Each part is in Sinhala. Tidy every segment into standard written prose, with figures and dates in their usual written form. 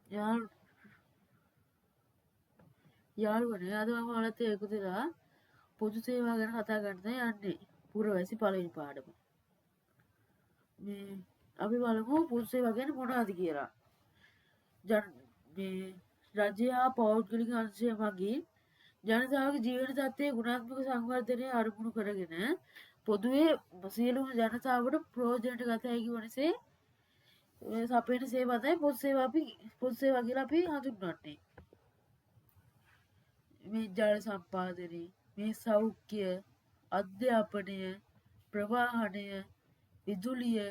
යාළු යාළුවනේ අද මම ඔයාලත් එකතු වෙලා පොදු සේවා ගැන කතා කරන්න යන්නේ. පුරවැසි පළවෙනි පාඩම. මේ අපි බලමු පොදු සේවා ගැන මොනවද කියලා. ජන මේ රජය හා පෞද්ගලික අංශය මගින් ජනතාවගේ ජීවන තත්ත්වයේ ගුණාත්මක සංවර්ධනය අරමුණු කරගෙන පොදුවේ සියලුම ජනතාවට ප්‍රයෝජනට ගත හැකි වනසේ සපයන සේවා තමයි පොදු සේවා කියලා අපි හඳුන්වන්නේ. මේ ජල සම්පාදනය, මේ සෞඛ්‍ය, අධ්‍යාපනය, ප්‍රවාහනය, විදුලිය,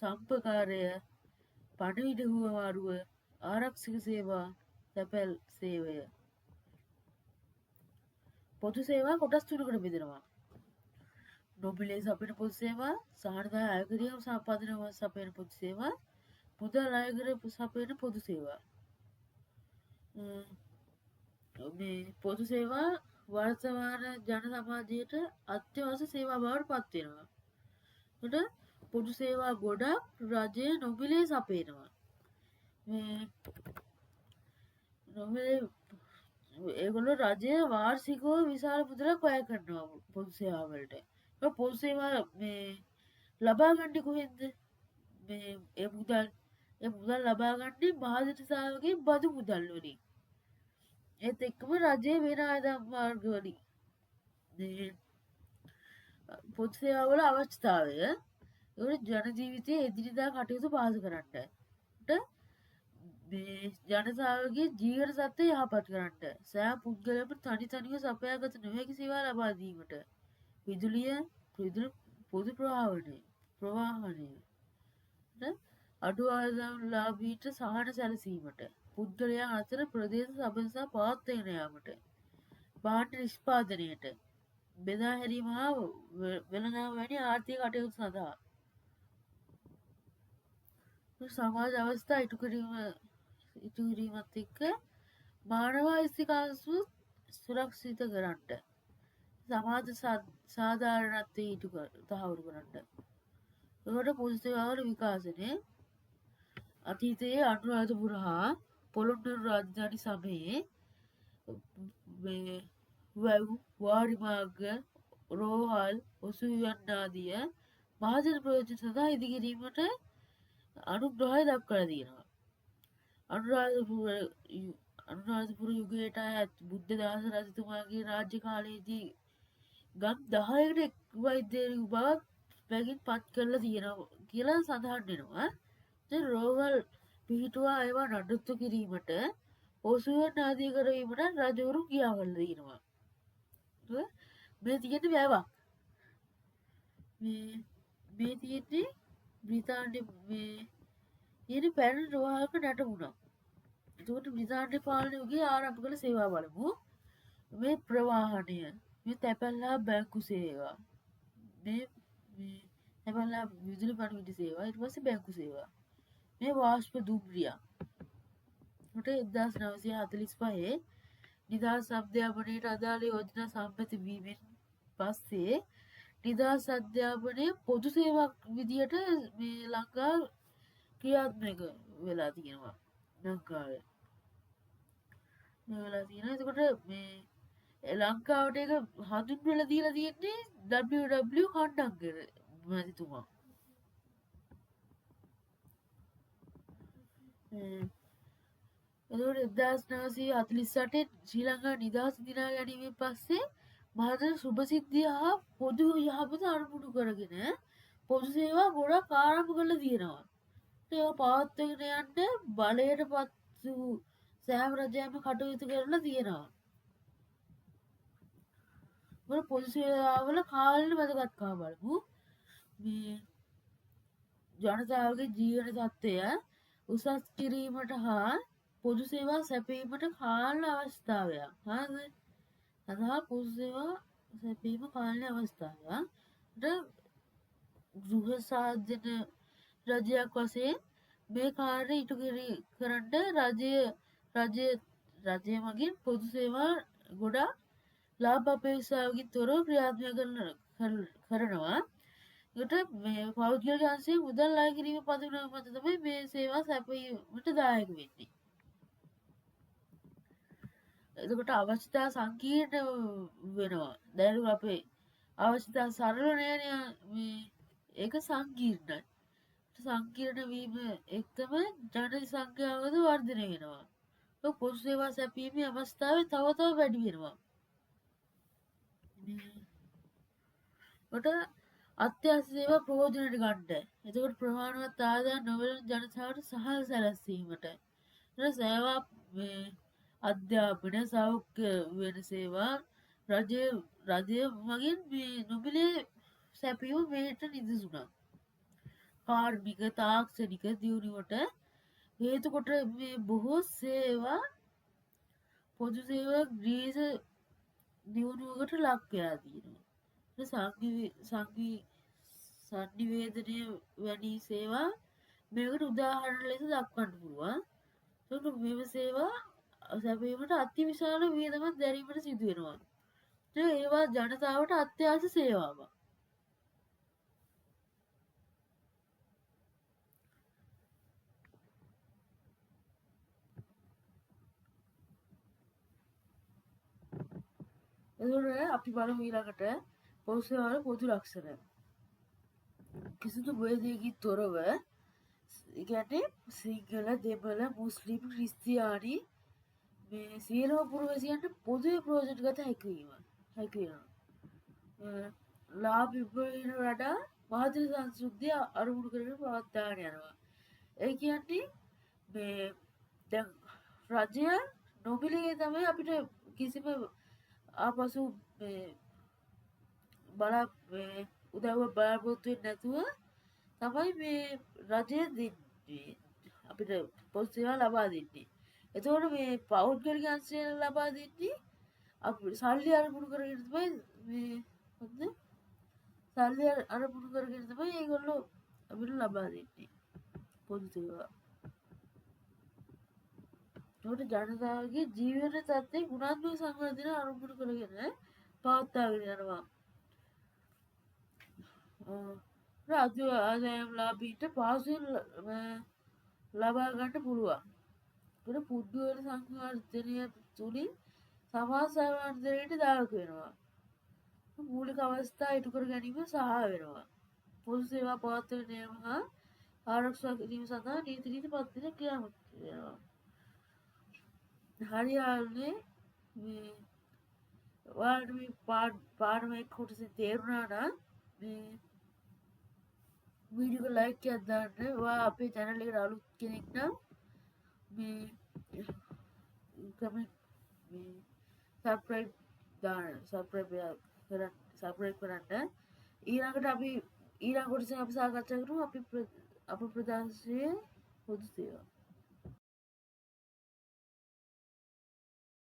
සම්පකාරය, පණිවිඩ හුවමාරුව, ආරක්ෂක සේවා, තැපැල් සේවය. පොදු සේවා කොටස් තුනකට බෙදෙනවා. නොමිලේ සපයන පොදු සේවා, සහනදාය අයකරියම් සම්පාදනය සපයන පොදු සේවා, මුදල් අයකර සපයන පොදු සේවා. මේ පොදු සේවා වර්තමාන ජන සමාජයට අත්‍යවශ්‍ය සේවා බවට පත් වෙනවා. එතකොට පොදු සේවා ගොඩක් රජය නොමිලේ සපයනවා. මේ නොමිලේ ඒගොල්ලෝ රජය වාර්ෂිකව විශාල මුදලක් වැය කරනවා පොදු සේවා වලට. ඒක පොදු සේවා මේ ලබා ගන්නේ කොහෙන්ද? මේ ඒ මුදල් ලබා ගන්නේ මහජනතාවගේ බදු මුදල් වලින්. ඒත් එක්කම රජයේ වෙන ආදායම් මාර්ග වලින්. මේ පොදු සේවාවල අවශ්‍යතාවය ඒකට ජන ජීවිතයේ එදිනෙදා කටයුතු පහසු කරන්නට. මේ ජනතාවගේ ජීවන සත්ත්වය යහපත් කරන්නට. සෑම පුද්ගලයෙකුම තනි තනිව සපයාගත නොහැකි සේවා ලබා දීමට. විදුලිය පොදු ප්‍රවාහනය අඩු ආදායම් ලාභීන්ට සහන සැලසීමට. පුද්ගලයන් අතර ප්‍රදේශ සබඳතා පවත්වාගෙන යාමට. භාණ්ඩ නිෂ්පාදනයට. බෙදා හැරීම හා වෙළඳාම වැනි ආර්ථික කටයුතු සඳහා. සමාජ අවස්ථා ඉටු කිරීමත් එක්ක මානව අයිතිකාංශු සුරක්ෂිත කරන්නට. සමාජ සාධාරණත්වය තහවුරු කරන්නට. එතකොට පොදු සේවාවල විකාශනය අතීතයේ අනුරාධපුර හා පොළොන්නරු රාජධානි සමයේ වැව් වාරිමාර්ග රෝහල් ඔසුවියන් ආදිය මහජන ප්‍රයෝජන සඳහා ඉදිකිරීමට අනුග්‍රහය දක්වලා තියෙනවා. අනුරාධපුර යුගයට අයත් බුද්ධදාස රජතුමාගේ රාජ්‍ය කාලයේදී ගම් 10කට එක් වෛද්‍යවරු බවත් බැගින් පත් කරලා තියෙනවා කියලා සඳහන් වෙනවා. දැන් රෝහල් පිහිටුවා ඒවා නඩත්තු කිරීමට ඔසුවන් ආදී කරවීමට රජවරු කියාවල් දෙනවා. මේ තියෙන්නේ වැවක්. මේ තියෙන්නේ බ්‍රිතාන්‍ය පැරණි රෝහලක නැටුණා. එතකොට බ්‍රිතාන්‍ය පාලන යුගයේ ආරම්භ කළ සේවා බලමු. මේ ප්‍රවාහනය, මේ තැපැල් හා බැංකු සේවා, මේ තැපැල් හා විදුලි පණිවිඩ සේවා, ඊට පස්සේ බැංකු සේවා. මේ වාෂ්ප දුම්රිය. උට 1945 නිදහස් අධ්‍යාපනයට අදාළ යෝජනා සම්මත වීමෙන් පස්සේ නිදහස් අධ්‍යාපනය පොදු සේවාවක් විදියට මේ ලංකාව ක්‍රියාත්මක වෙලා තියෙනවා. ලංකාවේ වෙලා තියෙනවා. එතකොට මේ ලංකාවට ඒක හඳුන්වලා දීලා තියෙන්නේ WW කණ්ඩංකර මැතිතුමා. එතකොට 1948 ශ්‍රී ලංකා නිදහස් දිනා ගැනීමෙන් පස්සේ මහජන සුභසිද්ධිය හා පොදු යහපත අරමුණු කරගෙන පොදු සේවා ගොඩක් ආරම්භ කරලා තියෙනවා. ඒවා පවත්වාගෙන යන්න බලයට පත් වූ සෑම රජයක්ම කටයුතු කරලා තියෙනවා. පොදු සේවාවල කාලීන වැදගත්කම බලමු. මේ ජනතාවගේ ජීවන තත්ත්වය උසස් කිරීමට හා පොදු සේවා සැපීමට කාලීන අවස්ථාවයක්. හරිද? සඳහා පොදු සේවා සැපීම කාලීන අවස්ථාවක්. ගෘහ සාධන රජයක් වශයෙන් මේ කාර්ය ඉටු කරන්න රජය මගින් පොදු සේවා ගොඩක් ලාභ අපේක්ෂාවකින් තොරව ක්‍රියාත්මක කරනවා. ඒකට මේ පෞද්ගලික අංශයේ මුදල් අය කිරීම පදනම මත තමයි මේ සේවා සැපයීමට දායක වෙන්නේ. එතකොට අවශ්‍යතා සංකීර්ණ වෙනවා. දැන් අපේ අවශ්‍යතා සරල නෑනේ ඒක සංකීර්ණයි. සංකීර්ණ වීම එක්කම ජන සංඛ්‍යාවද වර්ධනය වෙනවා. පොදු සේවා සැපීමේ අවස්ථාව තව තව වැඩි වෙනවා. කොට අත්‍යවශ්‍ය සේවා ප්‍රයෝජනට ගන්න. එතකොට ප්‍රමාණවත් ආදායම් නොවන ජනතාවට සහල් සැලසීමට. සේවා අධ්‍යාපන සෞඛ්‍ය වෙන සේවා රජය මගින් නොමිලේ සැපියූ මේට නිදසුනා. කාර්මික තාක්ෂණික දියුණුවට හේතුකොට බොහෝ සේවා පොදු සේවා ග්‍රීස දියුණුවකට ලක්වයා තියෙනවා. සංනිවේදනය වැනි සේවා මේකට උදාහරණ ලෙස දක්වන්න පුළුවන්. මෙම සේවා සැපීමට අති විශාල වියදමක් දැරීමට සිදුවෙනවා. ඒවා ජනතාවට අත්‍යවශ්‍ය සේවාවක්. එතකොට අපි බලමු ඊළඟට පොදු සේවාවේ පොදු ලක්ෂණ. කිසිදු භේදයකින් තොරව කියන්නේ සිංහල, දෙමළ, මුස්ලිම්, ක්‍රිස්තියානි මේ සියලුම පුරවැසියන්ට පොදුවේ ප්‍රයෝජන ගත හැකි වෙනවා. ලාභ විභවයට වඩා මහජන සංස්කෘතිය අරමුණු කරගෙන පවත්වාගෙන යනවා. ඒ කියන්නේ මේ දැන් රජය නොමිලේ තමයි අපිට කිසිම ආපසු උදව්ව බලාපොරොත්තු වෙන්නේ නැතුව තමයි මේ රජය දෙන්නේ අපිට පොදු සේවා ලබා දෙන්නේ. එතකොට මේ පෞද්ගලික අංශය ලබා දෙන්නේ අපිට සල්ලි අරමුණු කරගෙන තමයි මේ මොකද සල්ලි අරමුණු කරගෙන තමයි ඒගොල්ලෝ අපිට ලබා දෙන්නේ පොදු සේවා. ඒකට ජනතාවගේ ජීවන තත්ත්වයේ ගුණාත්මක සංවර්ධන අරමුණු කරගෙන පවත්වාගෙන යනවා. රාජ්‍ය ආදායම් ලාභීන්ට පහසුවෙන් ලබා ගන්න පුළුවන්. ඒකට පුද්ගල සංවර්ධනය තුළින් සමාජ සංවර්ධනයට දායක වෙනවා. මූලික අවස්ථා ඉටු කර ගැනීම සහ වෙනවා. පොදු සේවා පවත්වාගෙන යාම හා ආරක්ෂා කිරීම සඳහා නීති රීති පද්ධති ක්‍රියාත්මක වෙනවා. හරියාන්නේ මේ ඔයාලට මේ පාඩම එක්ක කොටසින් තේරුණා නම් මේ වීඩියෝ එක ලයික් එකක් දාන්න. ඔයා අපේ channel එකට අලුත් කෙනෙක් නම් මේ කමෙන්ට් මේ subscribe කරන්න. ඊළඟට අපි ඊළඟ කොටසෙන් අපි සාකච්ඡා කරමු අපි ප්‍රදර්ශනයේ පොදු සේවා.